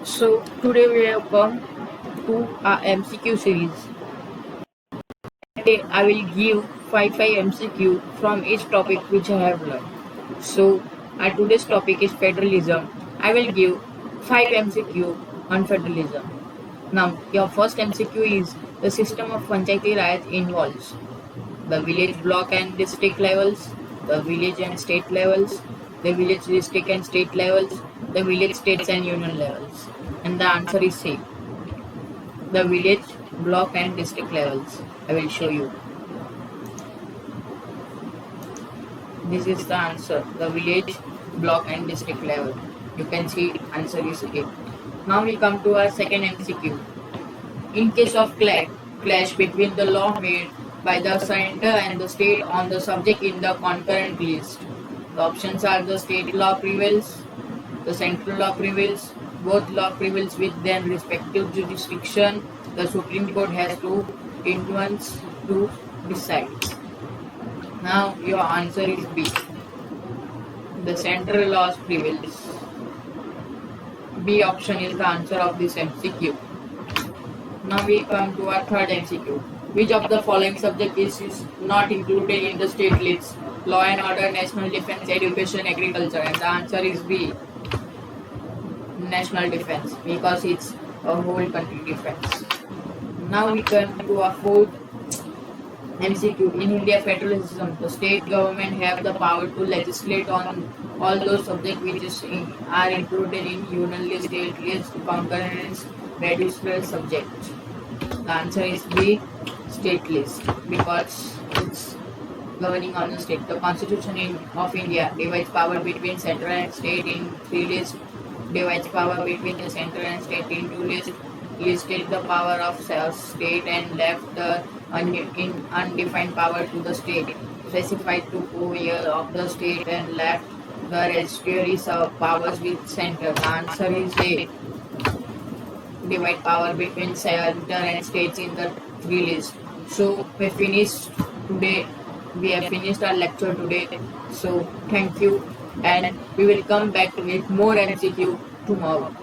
So today we have come to our MCQ series. Today I will give 5 MCQ from each topic which I have learned. So our today's topic is federalism. I will give 5 MCQ on federalism. Now your first MCQ is the system of Panchayati Raj involves the village block and district levels, the village and state levels, the village district and state levels, the village states and union levels. And the answer is same. The village, block and district levels. I will show you. This is the answer. The village, block and district level. You can see answer is A. Now we come to our second MCQ. In case of clash between the law made by the center and the state on the subject in the concurrent list. The options are the state law prevails, the central law prevails, both law prevails with their respective jurisdiction. The Supreme Court has to influence to decide. Now your answer is B. The central laws prevails. B option is the answer of this MCQ. Now we come to our third MCQ. Which of the following subject is not included in the state list? Law and order, national defense, education, agriculture. And the answer is B. National defense, because it's a whole country defense. Now we come to our fourth MCQ. In India federalism, the state government have the power to legislate on all those subjects which are included in union list, state list, concurrent, reducible subject. The answer is B, state list, because it's governing on the state. The Constitution of India divides power between central and state in 3 lists, divides power between the central and state in 2 lists, listed the power of state and left the undefined power to the state, specified to 4 years of the state and left the residuary powers with center. The answer is A. Divide power between center and states in the 3 lists. So we finished today. We have finished our lecture today. So thank you, and we will come back with more MCQ tomorrow.